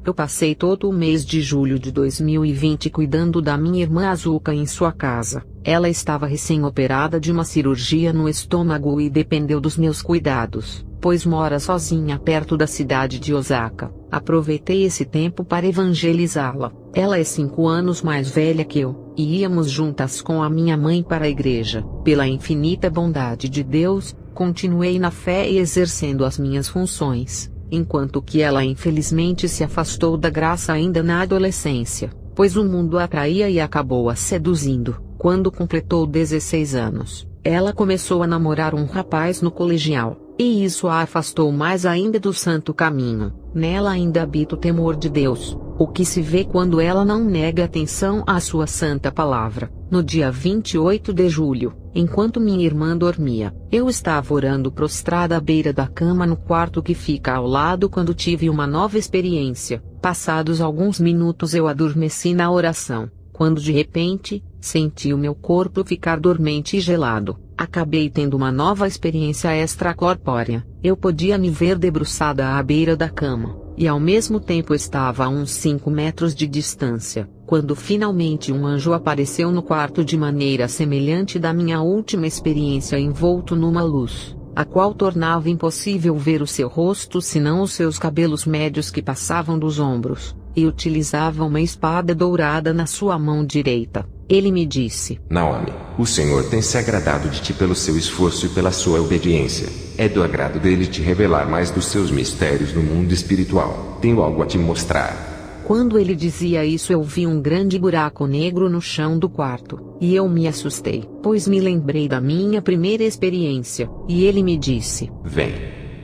Eu passei todo o mês de julho de 2020 cuidando da minha irmã Azuka em sua casa. Ela estava recém-operada de uma cirurgia no estômago e dependeu dos meus cuidados, pois mora sozinha perto da cidade de Osaka. Aproveitei esse tempo para evangelizá-la. Ela é 5 anos mais velha que eu, e íamos juntas com a minha mãe para a igreja. Pela infinita bondade de Deus, continuei na fé e exercendo as minhas funções, enquanto que ela infelizmente se afastou da graça ainda na adolescência, pois o mundo a atraía e acabou a seduzindo. Quando completou 16 anos, ela começou a namorar um rapaz no colegial, e isso a afastou mais ainda do santo caminho. Nela ainda habita o temor de Deus, o que se vê quando ela não nega atenção à sua santa palavra. No dia 28 de julho, enquanto minha irmã dormia, eu estava orando prostrada à beira da cama no quarto que fica ao lado quando tive uma nova experiência. Passados alguns minutos eu adormeci na oração, quando de repente, senti o meu corpo ficar dormente e gelado. Acabei tendo uma nova experiência extracorpórea. Eu podia me ver debruçada à beira da cama, e ao mesmo tempo estava a uns 5 metros de distância, quando finalmente um anjo apareceu no quarto de maneira semelhante da minha última experiência, envolto numa luz, a qual tornava impossível ver o seu rosto senão os seus cabelos médios que passavam dos ombros, e utilizava uma espada dourada na sua mão direita. Ele me disse: Naomi, o Senhor tem se agradado de ti pelo seu esforço e pela sua obediência. É do agrado dele te revelar mais dos seus mistérios no mundo espiritual. Tenho algo a te mostrar. Quando ele dizia isso, eu vi um grande buraco negro no chão do quarto, e eu me assustei, pois me lembrei da minha primeira experiência, e ele me disse: Vem.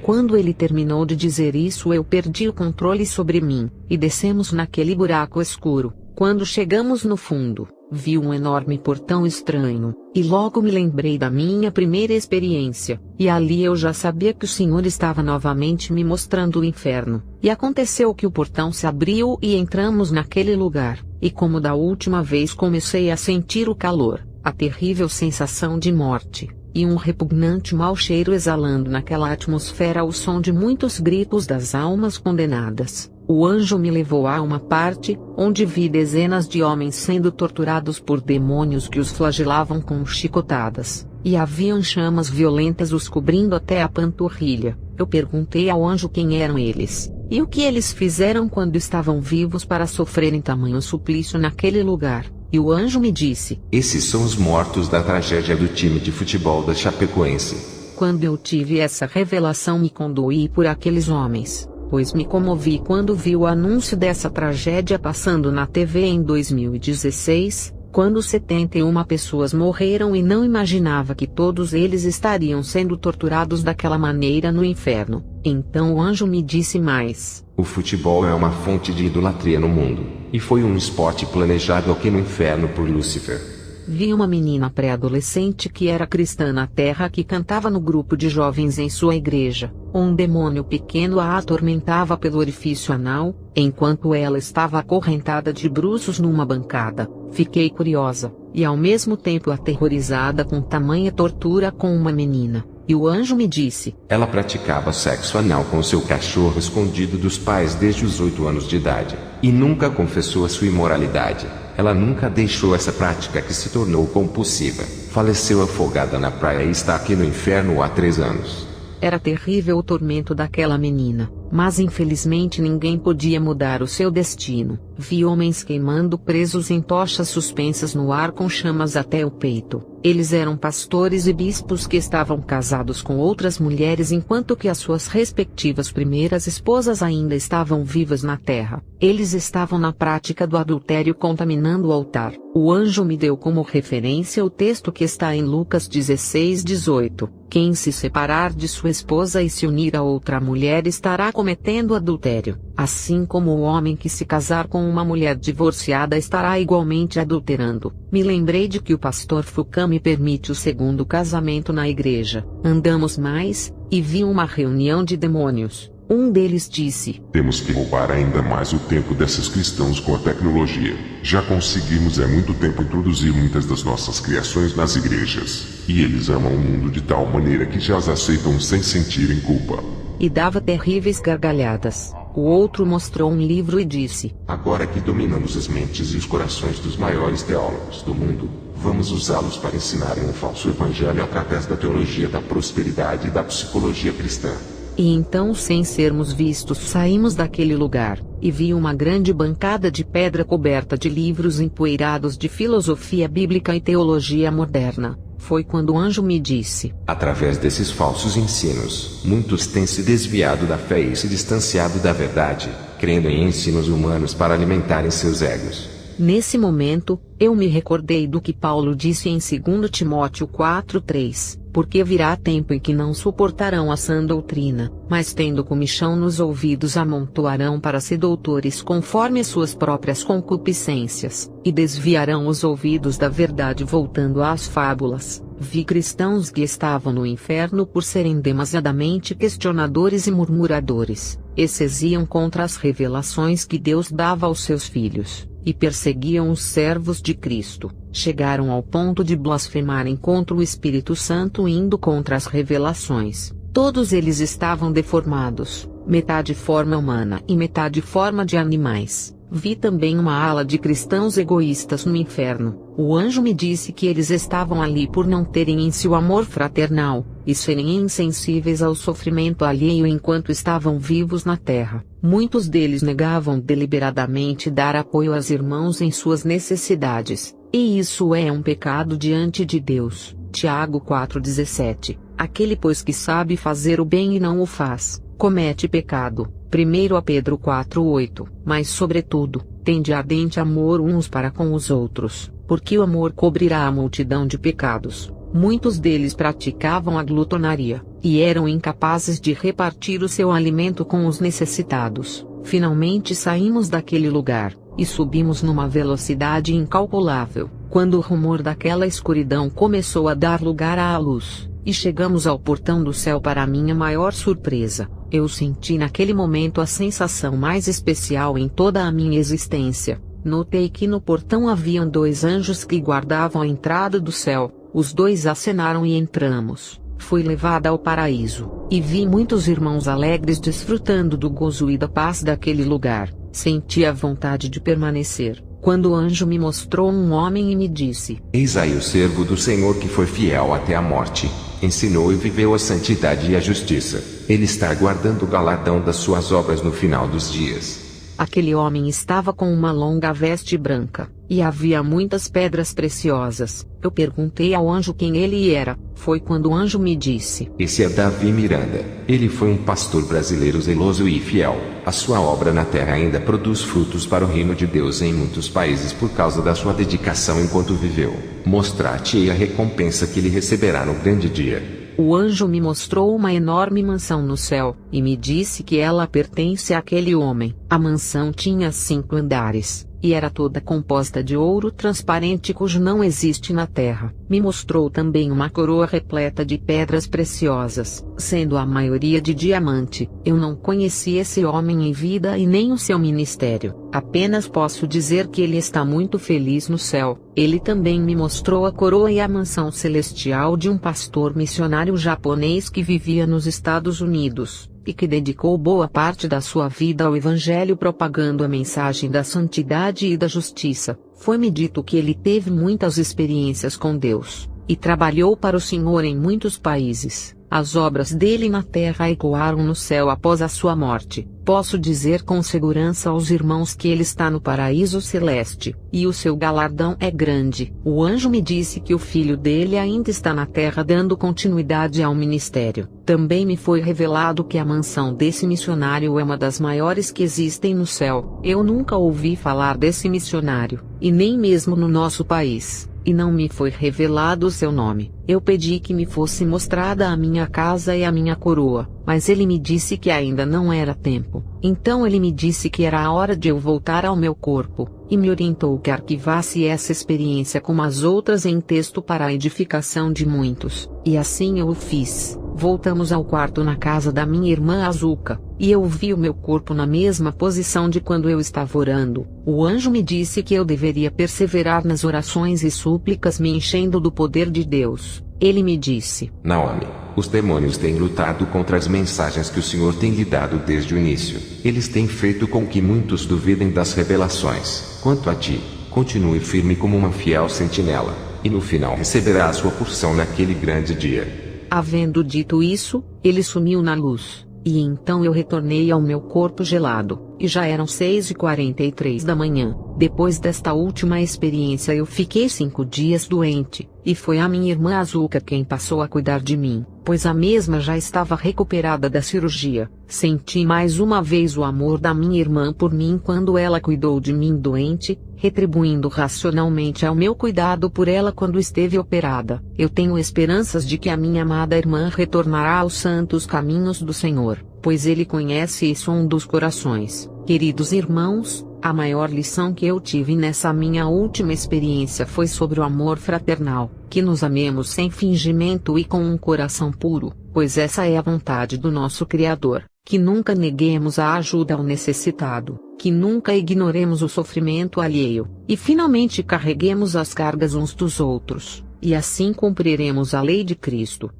Quando ele terminou de dizer isso, eu perdi o controle sobre mim, e descemos naquele buraco escuro. Quando chegamos no fundo, vi um enorme portão estranho, e logo me lembrei da minha primeira experiência, e ali eu já sabia que o Senhor estava novamente me mostrando o inferno. E aconteceu que o portão se abriu e entramos naquele lugar, e como da última vez comecei a sentir o calor, a terrível sensação de morte, e um repugnante mau cheiro exalando naquela atmosfera o som de muitos gritos das almas condenadas. O anjo me levou a uma parte, onde vi dezenas de homens sendo torturados por demônios que os flagelavam com chicotadas, e haviam chamas violentas os cobrindo até a panturrilha. Eu perguntei ao anjo quem eram eles, e o que eles fizeram quando estavam vivos para sofrerem tamanho suplício naquele lugar. E o anjo me disse: Esses são os mortos da tragédia do time de futebol da Chapecoense. Quando eu tive essa revelação, me condoí por aqueles homens, pois me comovi quando vi o anúncio dessa tragédia passando na TV em 2016, quando 71 pessoas morreram, e não imaginava que todos eles estariam sendo torturados daquela maneira no inferno. Então o anjo me disse mais: O futebol é uma fonte de idolatria no mundo, e foi um esporte planejado aqui no inferno por Lúcifer. Vi uma menina pré-adolescente que era cristã na terra que cantava no grupo de jovens em sua igreja. Um demônio pequeno a atormentava pelo orifício anal, enquanto ela estava acorrentada de bruços numa bancada. Fiquei curiosa, e ao mesmo tempo aterrorizada com tamanha tortura com uma menina. E o anjo me disse: Ela praticava sexo anal com seu cachorro escondido dos pais desde os 8 anos de idade, e nunca confessou a sua imoralidade. Ela nunca deixou essa prática, que se tornou compulsiva. Faleceu afogada na praia e está aqui no inferno há 3 anos. Era terrível o tormento daquela menina, mas infelizmente ninguém podia mudar o seu destino. Vi homens queimando presos em tochas suspensas no ar com chamas até o peito. Eles eram pastores e bispos que estavam casados com outras mulheres enquanto que as suas respectivas primeiras esposas ainda estavam vivas na terra. Eles estavam na prática do adultério, contaminando o altar. O anjo me deu como referência o texto que está em Lucas 16:18. Quem se separar de sua esposa e se unir a outra mulher estará cometendo adultério, assim como o homem que se casar com uma mulher divorciada estará igualmente adulterando. Me lembrei de que o pastor Foucault me permite o segundo casamento na igreja. Andamos mais, e vi uma reunião de demônios. Um deles disse: Temos que roubar ainda mais o tempo desses cristãos com a tecnologia. Já conseguimos há muito tempo introduzir muitas das nossas criações nas igrejas, e eles amam o mundo de tal maneira que já as aceitam sem sentirem culpa. E dava terríveis gargalhadas. O outro mostrou um livro e disse: Agora que dominamos as mentes e os corações dos maiores teólogos do mundo, vamos usá-los para ensinarem um falso evangelho através da teologia da prosperidade e da psicologia cristã. E então, sem sermos vistos, saímos daquele lugar, e vi uma grande bancada de pedra coberta de livros empoeirados de filosofia bíblica e teologia moderna. Foi quando o anjo me disse: através desses falsos ensinos, muitos têm se desviado da fé e se distanciado da verdade, crendo em ensinos humanos para alimentarem seus egos. Nesse momento, eu me recordei do que Paulo disse em 2 Timóteo 4:3, porque virá tempo em que não suportarão a sã doutrina, mas tendo comichão nos ouvidos amontoarão para si doutores conforme suas próprias concupiscências, e desviarão os ouvidos da verdade voltando às fábulas. Vi cristãos que estavam no inferno por serem demasiadamente questionadores e murmuradores. Esses iam contra as revelações que Deus dava aos seus filhos, e perseguiam os servos de Cristo. Chegaram ao ponto de blasfemarem contra o Espírito Santo indo contra as revelações. Todos eles estavam deformados, metade forma humana e metade forma de animais. Vi também uma ala de cristãos egoístas no inferno. O anjo me disse que eles estavam ali por não terem em si o amor fraternal, e serem insensíveis ao sofrimento alheio enquanto estavam vivos na terra. Muitos deles negavam deliberadamente dar apoio aos irmãos em suas necessidades, e isso é um pecado diante de Deus. Tiago 4,17. Aquele pois que sabe fazer o bem e não o faz, comete pecado. 1 Pedro 4:8. Mas sobretudo, tende ardente amor uns para com os outros, porque o amor cobrirá a multidão de pecados. Muitos deles praticavam a glutonaria, e eram incapazes de repartir o seu alimento com os necessitados. Finalmente saímos daquele lugar, e subimos numa velocidade incalculável, quando o rumor daquela escuridão começou a dar lugar à luz, e chegamos ao portão do céu. Para minha maior surpresa, eu senti naquele momento a sensação mais especial em toda a minha existência. Notei que no portão haviam 2 anjos que guardavam a entrada do céu. Os 2 acenaram e entramos. Fui levada ao paraíso, e vi muitos irmãos alegres desfrutando do gozo e da paz daquele lugar. Senti a vontade de permanecer, quando o anjo me mostrou um homem e me disse: eis aí o servo do Senhor que foi fiel até a morte, ensinou e viveu a santidade e a justiça. Ele está aguardando o galardão das suas obras no final dos dias. Aquele homem estava com uma longa veste branca, e havia muitas pedras preciosas. Eu perguntei ao anjo quem ele era. Foi quando o anjo me disse: esse é Davi Miranda. Ele foi um pastor brasileiro zeloso e fiel. A sua obra na terra ainda produz frutos para o reino de Deus em muitos países por causa da sua dedicação enquanto viveu. Mostrar-te-ei a recompensa que ele receberá no grande dia. O anjo me mostrou uma enorme mansão no céu, e me disse que ela pertence àquele homem. A mansão tinha 5 andares, e era toda composta de ouro transparente cujo não existe na terra. Me mostrou também uma coroa repleta de pedras preciosas, sendo a maioria de diamante. Eu não conheci esse homem em vida e nem o seu ministério. Apenas posso dizer que ele está muito feliz no céu. Ele também me mostrou a coroa e a mansão celestial de um pastor missionário japonês que vivia nos Estados Unidos, e que dedicou boa parte da sua vida ao Evangelho propagando a mensagem da santidade e da justiça. Foi-me dito que ele teve muitas experiências com Deus, e trabalhou para o Senhor em muitos países. As obras dele na terra ecoaram no céu após a sua morte. Posso dizer com segurança aos irmãos que ele está no paraíso celeste, e o seu galardão é grande. O anjo me disse que o filho dele ainda está na terra dando continuidade ao ministério. Também me foi revelado que a mansão desse missionário é uma das maiores que existem no céu. Eu nunca ouvi falar desse missionário, e nem mesmo no nosso país, e não me foi revelado o seu nome. Eu pedi que me fosse mostrada a minha casa e a minha coroa, mas ele me disse que ainda não era tempo. Então ele me disse que era a hora de eu voltar ao meu corpo, e me orientou que arquivasse essa experiência como as outras em texto para a edificação de muitos, e assim eu o fiz. Voltamos ao quarto na casa da minha irmã Azuka, e eu vi o meu corpo na mesma posição de quando eu estava orando. O anjo me disse que eu deveria perseverar nas orações e súplicas me enchendo do poder de Deus. Ele me disse: Naomi, Os demônios têm lutado contra as mensagens que o Senhor tem lhe dado desde o início. Eles têm feito com que muitos duvidem das revelações. Quanto a ti, continue firme como uma fiel sentinela, e no final receberá a sua porção naquele grande dia. Havendo dito isso, ele sumiu na luz, e então eu retornei ao meu corpo gelado, e já eram 6h43 da manhã. Depois desta última experiência eu fiquei 5 dias doente, e foi a minha irmã Azuka quem passou a cuidar de mim, pois a mesma já estava recuperada da cirurgia. Senti mais uma vez o amor da minha irmã por mim quando ela cuidou de mim doente, retribuindo racionalmente ao meu cuidado por ela quando esteve operada. Eu tenho esperanças de que a minha amada irmã retornará aos santos caminhos do Senhor, pois Ele conhece e sonda os corações. Queridos irmãos, a maior lição que eu tive nessa minha última experiência foi sobre o amor fraternal, que nos amemos sem fingimento e com um coração puro, pois essa é a vontade do nosso Criador, que nunca neguemos a ajuda ao necessitado, que nunca ignoremos o sofrimento alheio, e finalmente carreguemos as cargas uns dos outros, e assim cumpriremos a lei de Cristo.